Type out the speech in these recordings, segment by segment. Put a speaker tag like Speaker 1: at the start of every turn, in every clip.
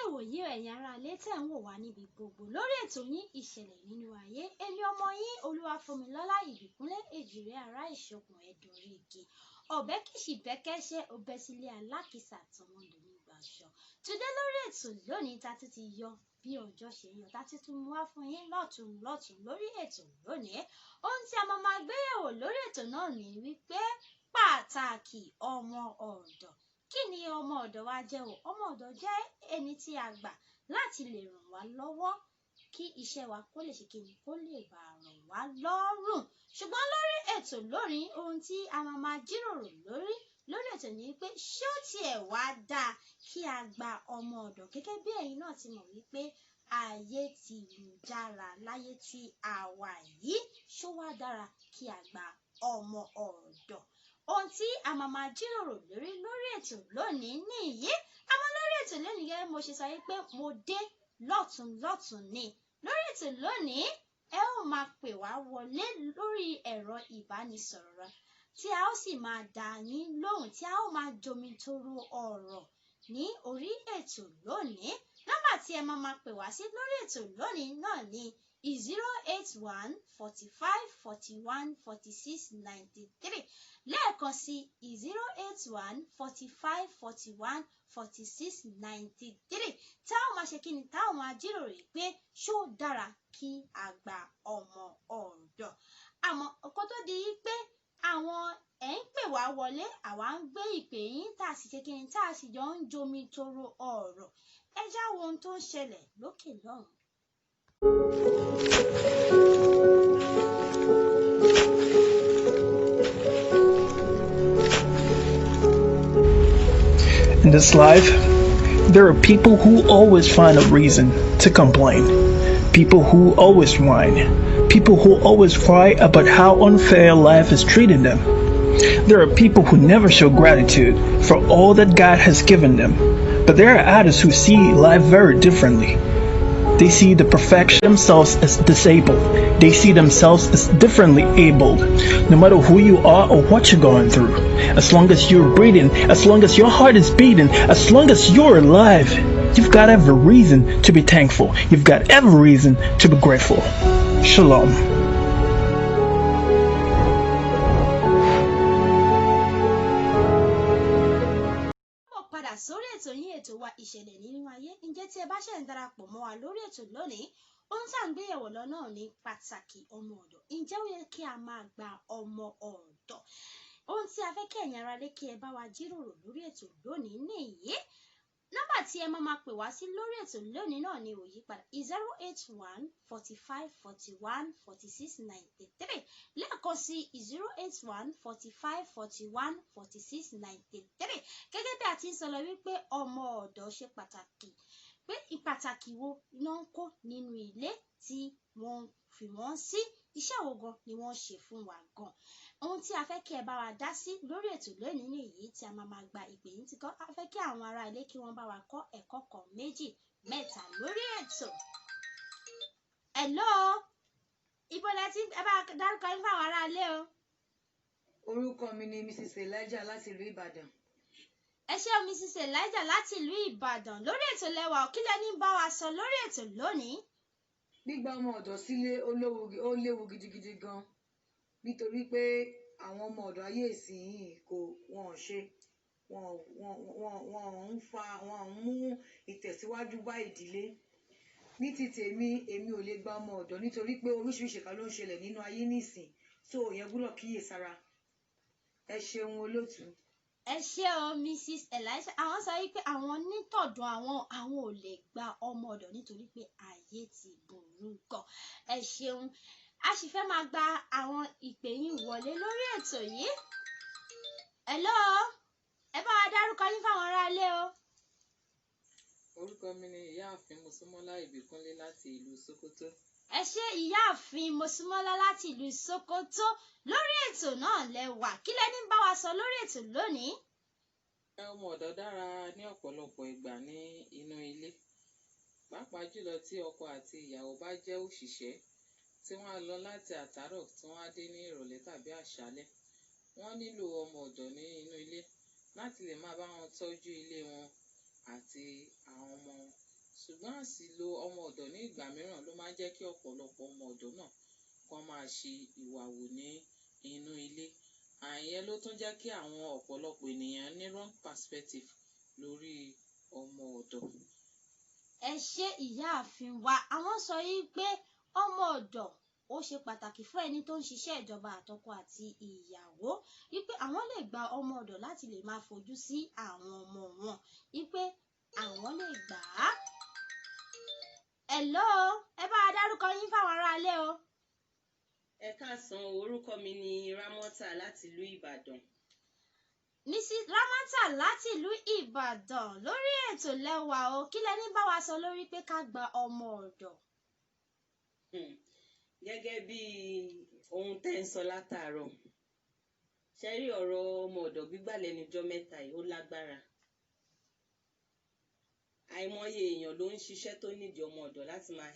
Speaker 1: ìwòyí ẹ̀yin ará ilé tẹ̀ ń wò wá níbi gbogbo lórí ètò yín ìṣẹ̀lẹ̀ nínú ayé. Èmi ọmọ yín Olúwafúnmilọ́lá Ìbíkúnlé Èjìrè ará ìṣọ̀kan ẹ̀dọ̀rí igi. Ọ̀bẹ kìsì bẹ́kẹ́ṣẹ́ ọbẹ̀ sílé alákìsà tọmọdé nígbà aṣọ. Today lórí ètò lónìí ta ti yọ bí ọjọ́ ṣe yọ ta ti tún mú wá fún yín lọ́tùn lórí ètò lónìí. Ohun tí a máa gbéyẹ̀wò lórí ètò náà ni wípé pàtàkì ọmọ ọ̀dọ̀. Kí ni ọmọ ọ̀dọ̀ wa jẹ́ o? Ọmọ ọ̀dọ̀ jẹ́ ẹni tí a gbà láti lè ràn wá lọ́wọ́ kí iṣẹ́ wa kó lè ṣe kíni kó lè bá ràn wá lọ́rùn. Ṣùgbọ́n lórí ètò lónìí ohun tí a máa jíròrò lórí ètò ni pé ṣé ó tiẹ̀ wá dáa kí a gba ọmọ ọ̀dọ̀ gẹ́gẹ́ bí ẹ̀yin náà ti mọ̀ wípé ayé ti lùjára láyé tí a wà yìí, ṣó wá dára kí a gba ọmọ ọ̀dọ̀? Ohun tí a máa jíròrò lórí ètò lónìí nìyí. Àmọ́ lórí ètò lónìí gẹ́gẹ́ mo ṣe sọ wípé mo dé lọ́tùn ni. Lórí ètò lónìí ẹ ó máa pè wá wọlé lórí ẹ̀rọ ìbánisọ̀rọ̀ tí a ó sì máa dá yín lóhùn tí a ó máa jomitoro ọ̀rọ̀ ní orí ètò lónìí. Nọ́mbà tí ẹ máa pè wá sí lórí ètò lónìí náà ni 081 45 41 46 93. Lẹ́ẹ̀kan sí 081 45 41 46 93. Tá ò máa ṣe kíni tá ò máa jíròrò pé ṣó dára kí a gba ọmọ ọ̀dọ̀. Àmọ́ ọkọ tó di pé àwọn ẹ̀ ń pè wá wọlé àwa ń gbé ìpè yín tá a sì ṣe kíni tá a sì jọ ń jomi toro ọ̀rọ̀. Ẹ já wo ohun tó ń ṣẹlẹ̀ lókè lọ́hùn.
Speaker 2: In this life, there are people who always find a reason to complain, people who always whine, people who always cry about how unfair life is treating them. There are people who never show gratitude for all that God has given them, but there are others who see life very differently. They see the perfection themselves as disabled. They see themselves as differently abled. No matter who you are or what you're going through, as long as you're breathing, as long as your heart is beating, as long as you're alive, you've got every reason to be thankful. You've got every reason to be grateful. Shalom.
Speaker 1: Sórí ètò yín ètò wa ìṣẹ̀lẹ̀ nínú ayé. Ǹjẹ́ tí ẹ bá ṣe ń darapọ̀ mọ́ wa lórí ètò lónìí, ohun tí à ń gbéyẹ̀wò lọ náà ní pàtàkì ọmọ ọ̀dọ̀. Ǹjẹ́ ó yẹ kí a máa gba ọmọ ọ̀dọ̀? Ohun tí a fẹ́ kí ẹ̀yin ará lé kí ẹ bá wa jíròrò lórí ètò lónìí nìyí. Nọ́mbà tí ẹ máa pè wá sí lórí ètò lónìí náà ni òyípadà 081 45 41 46 93. Lẹ́ẹ̀kan sí 081 45 41 46 93. Gẹ́gẹ́ bí a ti ń sọ lọ wípé ọmọ ọ̀dọ̀ ṣe pàtàkì, pé ìpàtàkì wo iná ń kó nínú ilé tí wọ́n fi wọ́n sí, iṣẹ́ wo gan ni wọ́n ṣe fún wa gan. Ohun tí a fẹ́ kí ẹ bá wa dá sí lórí ètò lónìí nìyí tí a máa gba ìpè yín ti kọ́. A fẹ́ kí àwọn ará ilé kí wọ́n bá wa kọ́ ẹ̀kọ́ kan méjì mẹ́ta lórí ètò. Hello, ibo lẹ ti ẹ bá dárúkọ yín fáwọn ará ilé o.
Speaker 3: Orúkọ mi ni Mrs. Elijah láti ìlú Ìbàdàn.
Speaker 1: Ẹ ṣé o Mrs. Elijah láti ìlú Ìbàdàn. Lórí ètò lẹ́wà kí lẹ ní bá wa sọ lórí ètò lónìí?
Speaker 3: Gbígba ọmọ ọ̀dọ̀ sílé ó léwu gidigidi gan, nítorí pé àwọn ọmọ ọ̀dọ̀ ayé ìsinyìí wọ́n ń mú ìtẹ̀síwájú bá ìdílé. Ní ti tèmi, èmi ò lè gba ọmọ ọ̀dọ̀ nítorí pé oríṣiríṣi kan ló ń ṣẹlẹ̀ nínú ayé nísìn, so yẹn gbọ́dọ̀ kíyèsára. Ẹ ṣeun olóòtú.
Speaker 1: Ẹ ṣé o Mrs. Elijah. Àwọn sọ wípé àwọn nítọ̀dọ̀ àwọn ò lè gba ọmọ ọ̀dọ̀ nítorí pé ayé ti burú gan. Ẹ ṣeun. A sì fẹ́ máa gba àwọn ìpè yín wọlé lórí ètò yìí. Hello, ẹ bá wa dárúkọ yín fáwọn ará ilé o.
Speaker 4: Orúkọ mi ni Ìyáàfin Mosúnmọ́lá Ìbíkúnlé láti ìlú Sókótó.
Speaker 1: Ẹ ṣé Ìyáàfin Mosúnmọ́lá láti ìlú Sókótó. Lórí ètò náà lẹ wà. Kí lẹ ní bá wa sọ lórí ètò lónìí?
Speaker 4: Ọmọ ọ̀dọ̀ dára ní ọ̀pọ̀lọpọ̀ ìgbà ní inú ilé. Pàápàá jùlọ tí ọkọ àti ìyàwó bá jẹ́ òṣìṣẹ́ tí wọ́n á lọ láti àtàárọ̀ tí wọ́n á dé ní ìrọ̀lẹ́ tàbí àṣálẹ́. Wọ́n nílò ọmọ ọ̀dọ̀ ní inú ilé láti lè máa bá wọn tọ́jú ilé wọn àti àwọn ọmọ ṣùgbọ́n àṣìlò ọmọ ọ̀dọ̀ ní ìgbà mìíràn ló máa ń jẹ́ kí ọ̀pọ̀lọpọ̀ ọmọ ọ̀dọ̀ náà kàn máa ṣe ìwà wù ní inú ilé. Àìyẹn ló tún jẹ́ kí àwọn ọ̀pọ̀lọpọ̀ ènìyàn ní wrong perspective lórí ọmọ ọ̀dọ̀.
Speaker 1: Ẹ ṣé ìyáàfin wa, àwọn sọ yìí pé ọmọ ọ̀dọ̀ ó ṣe pàtàkì fún ẹni tó ń ṣiṣẹ́ ìjọba àtọkọ àti ìyàwó, wípé àwọn lè gba ọmọ ọ̀dọ̀ láti lè máa fojú sí àwọn ọmọ wọn, wípé àwọn lè gbà á. Hello, ẹ bá a dárúkọ yín fáwọn aráalé o.
Speaker 5: Ẹ káàsán, orúkọ mi ni Ramota láti ìlú Ìbàdàn.
Speaker 1: Mrs. Ramota láti ìlú Ìbàdàn, lórí ètò lẹ́wà o, kí lẹ ní bá wa sọ lórí pé ká gba ọmọ ọ̀dọ̀?
Speaker 5: Gẹ́gẹ́ bí ohun tẹ́ ń sọ látàárọ̀, ṣe rí ọ̀rọ̀ ọmọ ọ̀dọ̀ gbígbà lẹ́nujọ́ mẹ́ta yìí ó lágbára. Àìmọye èèyàn ló ń ṣiṣẹ́ tó nídìí ọmọ ọ̀dọ̀ láti máa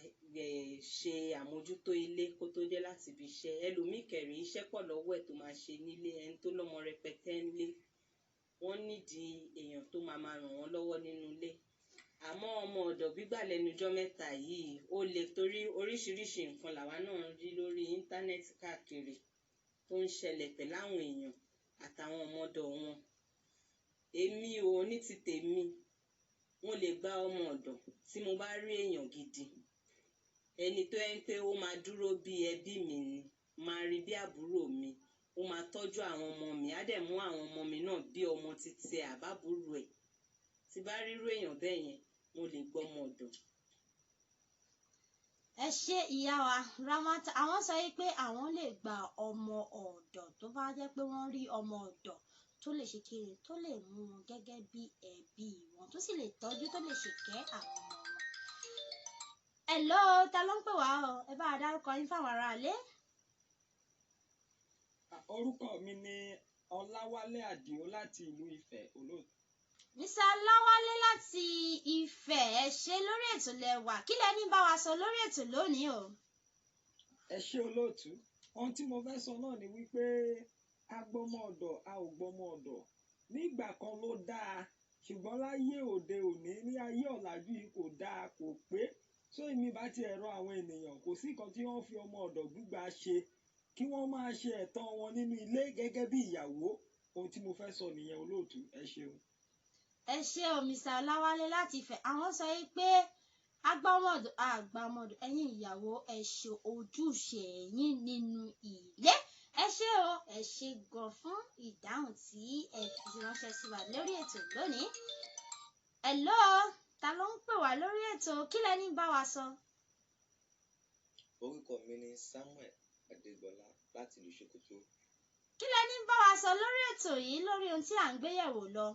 Speaker 5: ṣe àmójútó ilé kó tó dé láti ibi iṣẹ́. Ẹlòmíì kẹ̀rí iṣẹ́ pọ̀ lọ́wọ́ ẹ̀ tó máa ṣe nílé, ẹni tó lọ́mọ rẹpẹtẹ nílé, wọ́n nídìí èèyàn tó máa ràn wọ́n lọ́wọ́ nínú ilé. Àmọ́ ọmọ ọ̀dọ̀ gbígbà lẹ́nujọ́ mẹ́ta yìí ó le, torí oríṣiríṣi nǹkan làwa náà rí lórí íńtánẹ́ẹ̀tì káàkiri tó ń ṣẹlẹ̀ pẹ̀lú àwọn èèyàn àtàwọn ọmọ ọ̀dọ̀ wọn. Èmi ò ní ti tèmi, mo lè gba ọmọ ọ̀dọ̀ tí mo bá rí èèyàn gidi, ẹni tó ń pé ó máa dúró bí ẹbí mi ni, máa rí bí àbúrò mi, ó máa tọ́jú àwọn ọmọ mi, á dẹ̀ mú àwọn ọmọ mi náà bí ọmọ títí àbábúrò ẹ̀. Tí bá rírú èèyàn bẹ́ẹ̀ yẹn, mo lè gbọ́ ọmọ ọ̀dọ̀.
Speaker 1: Ẹ ṣé ìyá wa Ramota, àwọn sọ pé àwọn lè gba ọmọ ọ̀dọ̀ tó bá jẹ́ pé wọ́n rí ọmọ ọ̀dọ̀ tó lè ṣe kiri, tó lè mú wọn gẹ́gẹ́ bí ẹbí wọn, tó sì lè tọ́jú, tó lè ṣèkẹ́ àwọn ọmọ wọn. Hello, ta ló ń pè wá o? Ẹ bá a dárúkọ yín fáwọn aráalé.
Speaker 6: Orúkọ mi ni Ọláwálé Àdìó láti ìlú Ifẹ̀, Olóòtú.
Speaker 1: Mr. Ọláwálé láti Ifẹ̀, ẹ ṣé, lórí ètò lẹ́wà, kí lẹ ní bá wa sọ lórí ètò lónìí o?
Speaker 6: Ẹ ṣé Olóòtú. Ohun tí mo fẹ́ sọ náà ni wípé a gbọ́mọ ọ̀dọ̀, a ò gbọ́mọ ọ̀dọ̀. Ní ìgbà kan ló dáa, ṣùgbọ́n láyé òde òní, ní ayé ọ̀làjú yìí kò dáa, kò pé. So èmi bá ti ẹ̀rọ àwọn ènìyàn, kò sí nǹkan tí wọ́n fi ọmọ ọ̀dọ̀ gbígbà ṣe, kí wọ́n máa ṣe ẹ̀tọ́ wọn nínú ilé gẹ́gẹ́ bí ìyàwó. Ohun tí mo fẹ́ sọ nìyẹn Olóòtú. Ẹ ṣeun.
Speaker 1: Ẹ ṣé o Mr. Ọláwálé láti Ifẹ̀, àwọn sọ pé agbámọ̀dọ̀ àgbàmọ̀dọ̀, ẹ̀yin ìyàwó ẹ ṣe ojúṣe yín nínú ilé. Ẹ ṣé o, ẹ ṣé gan fún ìdáhùn tí ẹ fi ránṣẹ́ sí wa lórí ètò lónìí. Hello, ta ló ń pè wá lórí ètò, kí lẹ ní bá wa sọ?
Speaker 7: Orúkọ mi ni Samuel Adégbọlá láti ìlú Sokoto.
Speaker 1: Kí lẹ ní bá wa sọ lórí ètò yìí, lórí ohun tí à ń gbéyẹ̀wò lọ?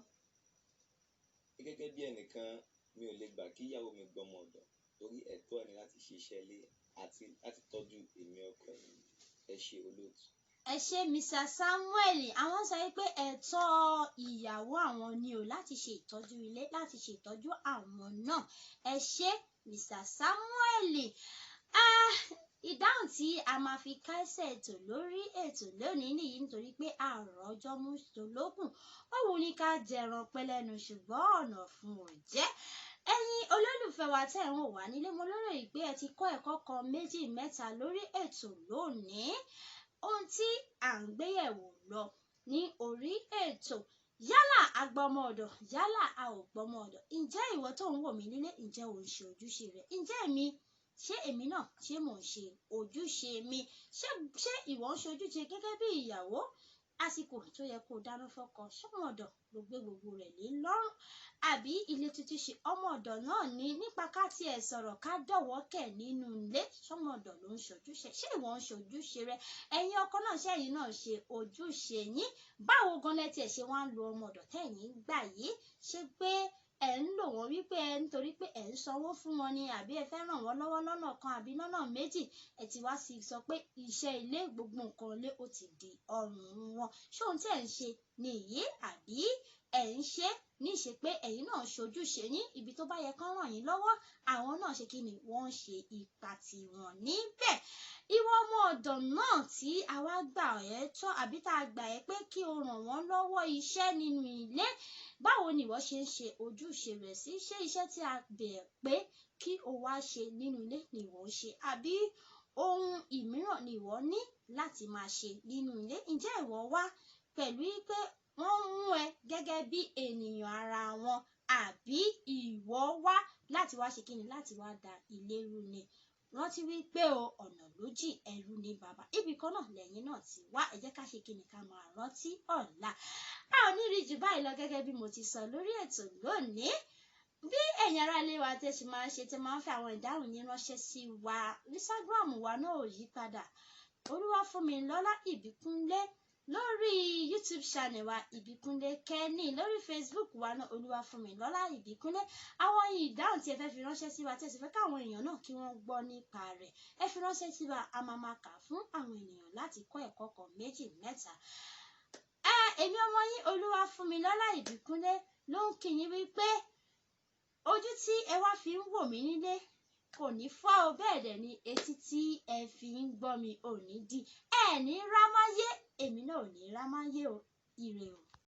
Speaker 7: Gẹ́gẹ́ bí ẹnìkan, mi ò lè gbà kí ìyàwó mi gbọ́mọ ọ̀dọ̀, torí ẹ̀tọ́ ẹ̀ ni láti ṣe iṣẹ́ ilé àti láti tọ́jú èmi ọkọ ẹ̀. Ẹ ṣé Olóòtú.
Speaker 1: Ẹ ṣé Mr. Samuel, àwọn sọ pé ẹ̀tọ́ ìyàwó àwọn ni o láti ṣe ìtọ́jú ilé, láti ṣe ìtọ́jú àwọn náà. Ẹ ṣé Mr. Samuel. Ìdáhùn tí a máa fi kásẹ̀ ètò lórí ètò lónìí nìyí, nítorí pé àrùn ọjọ́ mú tolókùn, ó wù ní ká jẹran pẹ́lẹ́nu ṣùgbọ́n ọ̀nà fún ò jẹ́. Ẹ̀yin olólùfẹ́ wa tẹ́ ẹ̀ ń wò wá nílé, mo lérò pé ẹ ti kọ́ ẹ̀kọ́ kan méjì mẹ́ta lórí ètò lónìí. Ohun tí à ń gbéyẹ̀wò lọ ní orí ètò, yálà a gbọ́mọ ọ̀dọ̀, yálà a ò gbọ́mọ ọ̀dọ̀. Ǹjẹ́ ìwọ tó ń wò mí nílé, ǹjẹ́ ò ń ṣe ojúṣe rẹ? Ǹjẹ́ èmi náà ṣé mò ń ṣe ojúṣe mi? Ṣé ìwọ ń ṣe ojúṣe gẹ́gẹ́ bí ìyàwó? Àsìkò tó yẹ kó dáná fọ́kọ, ṣọmọ ọ̀dọ̀ ló gbé gbogbo rẹ̀ lé lọ́rùn, àbí ilé tuntun ṣe ọmọ ọ̀dọ̀ náà ní nípa ká tiẹ̀ sọ̀rọ̀ ká dọ̀wọ́kẹ̀ nínú ilé, ṣọmọ ọ̀dọ̀ ló ń ṣojúṣe? Ṣé ìwọ ń ṣe ojúṣe rẹ? Ẹ̀yin ọkọ náà, ṣé ẹ̀yin náà ṣe ojúṣe yín? Báwo gan lẹ tiẹ̀ ṣe wá ń lo ọmọ ọ̀dọ̀ tẹ̀yin gbà yìí? Ṣé pé ẹ̀ ń lò wọ́n wípé nítorí pé ẹ̀ ń sanwó fún wọn ni, àbí ẹ fẹ́ ràn wọ́n lọ́wọ́ lọ́nà kan àbí lọ́nà méjì? Ẹ ti wá sí sọ pé iṣẹ́ ilé, gbogbo nǹkan ilé ó ti di ọrùn wọn. Ṣé ohun tí ẹ̀ ń ṣe nìyí, àbí ẹ̀ ń ṣe ní ìṣe pé ẹ̀yin náà ṣojúṣe yín ibi tó bá yẹ kán ràn yín lọ́wọ́ àwọn náà ṣe kí ni wọ́n ń ṣe ipa tiwọn níbẹ̀. Ìwọ ọmọ ọ̀dọ̀ náà tí a wá gbà ẹ́ tọ́ àbí tá a gbà ẹ́ pé kí o ràn wọ́n lọ́wọ́ iṣẹ́ nínú ilé, báwo ni ìwọ ṣe ń ṣe ojúṣe rẹ̀ sí? Ṣé iṣẹ́ tí a bẹ̀ pé kí o wá ṣe nínú ilé ni ìwọ ń ṣe àbí ohun ìmíràn ni ìwọ ní láti máa ṣe nínú ilé? Ǹjẹ́ ìwọ wá pẹ̀lú pé wọ́n mú ẹ gẹ́gẹ́ bí ènìyàn ara wọn àbí ìwọ wá láti wá ṣe kí ni láti wá da ilé rú ni? Rántí wípé o ọ̀nà ló jìn ẹrú ní bàbá, ibì kan náà lẹ́yìn náà ti wá. Ẹ jẹ́ ká ṣe kí ni ká máa rántí ọ̀la. A ò ní rí jù báyìí lọ gẹ́gẹ́ bí mo ti sọ lórí ètò lónìí. Bí ẹ̀yin ará ilé wa tẹ́ ṣe máa ń ṣe tẹ́ máa ń fi àwọn ìdáhùn yín ránṣẹ́ sí wa, Instagram wa náà ò yí padà. Olúwafúnmilọ́lá Ìbíkúnlé lórí YouTube channel wa Ìbíkúnlé Kenny, lórí Facebook wa náà Olúwafúnmilọ́lá Ìbíkúnlé. Àwọn ìdáhùn tí ẹ fẹ́ fi ránṣẹ́ sí wa tí ẹ sì fẹ́ káwọn èèyàn náà kí wọ́n gbọ́ nípa rẹ̀, ẹ fi ránṣẹ́ sí wa, a máa kà fún àwọn ènìyàn láti kọ́ ẹ̀kọ́ kan méjì mẹ́ta. Èmi ọmọ yín Olúwafúnmilọ́lá Ìbíkúnlé ló ń kí yín wípé ojú tí ẹ wá fi ń wò mí nílé kò ní fọ́ o, bẹ́ẹ̀ dẹ̀ ni etí tí ẹ fi ń gbọ́ mi ò ní dí. Ẹ ní rámáyé, èmi náà ò ní rámáyé o. Ire o.